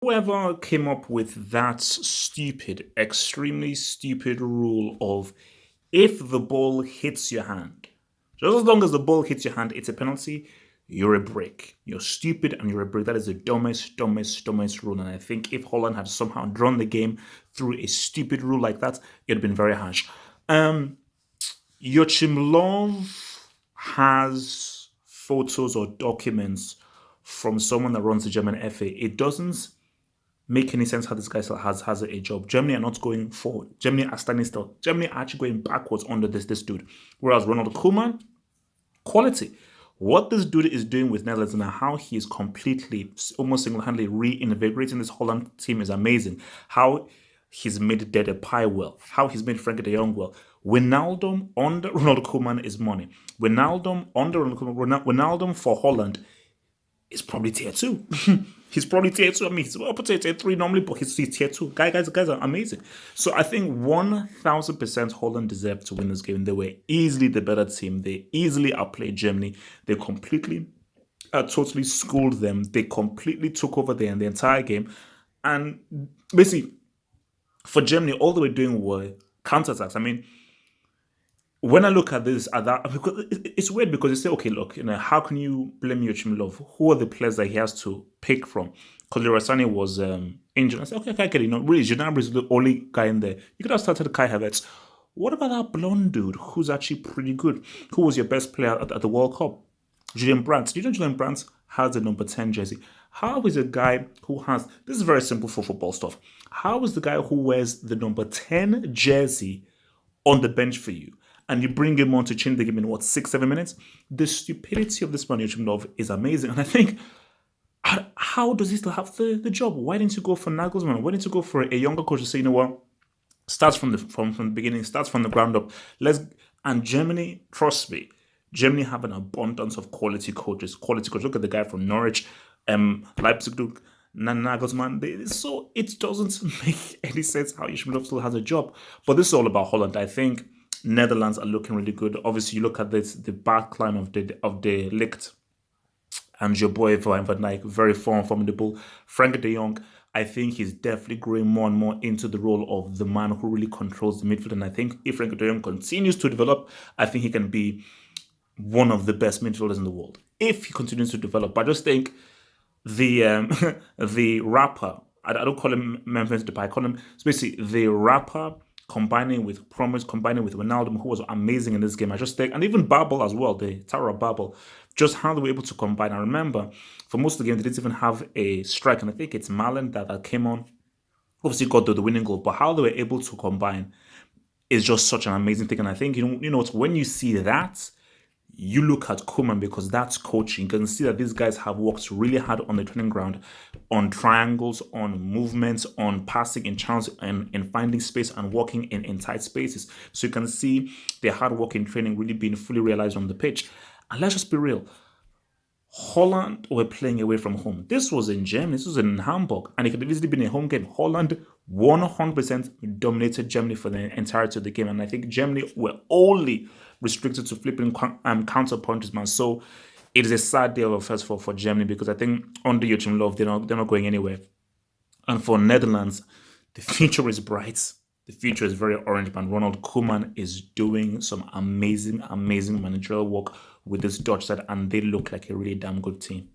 Whoever came up with that stupid, extremely stupid rule of if the ball hits your hand, just as long as the ball hits your hand, it's a penalty, you're a brick. You're stupid and you're a brick. That is the dumbest, dumbest, dumbest rule. And I think if Holland had somehow drawn the game through a stupid rule like that, it'd have been very harsh. Um, Joachim Love has photos or documents from someone that runs the German FA. It doesn't make any sense how this guy still has a job. Germany are not going forward. Germany are standing still. Germany are actually going backwards under this dude. Whereas Ronald Koeman, quality. What this dude is doing with Netherlands and how he is completely, almost single-handedly reinvigorating this Holland team is amazing. How he's made Dede Pie well. How he's made Frankie de Jong well. Wijnaldum under Ronald Koeman is money. Wijnaldum under Ronald Koeman, Wijnaldum for Holland is probably tier two. He's probably tier two. I mean, he's up to tier three normally, but he's tier two. Guys are amazing. So I think 1000% Holland deserved to win this game. They were easily the better team. They easily outplayed Germany. They completely, totally schooled them. They completely took over the entire game. And basically, for Germany, all they were doing were counterattacks. I mean, when I look at this, at that, because it's weird because you say, okay, look, how can you blame Joachim Love? Who are the players that he has to pick from? Because Leroy was injured. I said, okay, I get it. Really, Gnabry is the only guy in there. You could have started Kai Havertz. What about that blonde dude who's actually pretty good? Who was your best player at the World Cup? Julian Brandt. Do you know Julian Brandt has the number 10 jersey? How is a guy who has, this is very simple for football stuff. How is the guy who wears the number 10 jersey on the bench for you? And you bring him on to change the game in what, 6, 7 minutes? The stupidity of this man, Joachim Love, is amazing. And I think, how does he still have the job? Why didn't you go for Nagelsmann? Why didn't you go for a younger coach to say, you know what, starts from the beginning, starts from the ground up. And Germany, trust me, Germany have an abundance of quality coaches. Quality coaches. Look at the guy from Norwich, Leipzig, Nagelsmann. So it doesn't make any sense how Joachim Love still has a job. But this is all about Holland. I think Netherlands are looking really good. Obviously, you look at the back line of the Ligt and your boy Van Dijk, very formidable. Frank de Jong, I think he's definitely growing more and more into the role of the man who really controls the midfield. And I think if Frank de Jong continues to develop, I think he can be one of the best midfielders in the world if he continues to develop. But I just think the the rapper, I don't call him Memphis Depay, I call him, so basically the rapper combining with Promise, combining with Ronaldo, who was amazing in this game. I just think, and even Babel as well, the Tower of Babel, just how they were able to combine. I remember for most of the game, they didn't even have a strike, and I think it's Malen that came on, obviously got the winning goal, but how they were able to combine is just such an amazing thing. And I think, when you see that, you look at Koeman because that's coaching. You can see that these guys have worked really hard on the training ground, on triangles, on movements, on passing in chance and in finding space and working in tight spaces. So you can see their hard work in training really being fully realized on the pitch. And let's just be real. Holland were playing away from home. This was in Germany, this was in Hamburg, and it could have easily been a home game. Holland 100% dominated Germany for the entirety of the game, and I think Germany were only restricted to flipping counter punches, man. So it is a sad day of affairs for Germany because I think under Joachim Löw, they're not going anywhere. And for Netherlands, the future is bright. The future is very orange, man. Ronald Koeman is doing some amazing, amazing managerial work with this Dutch side, and they look like a really damn good team.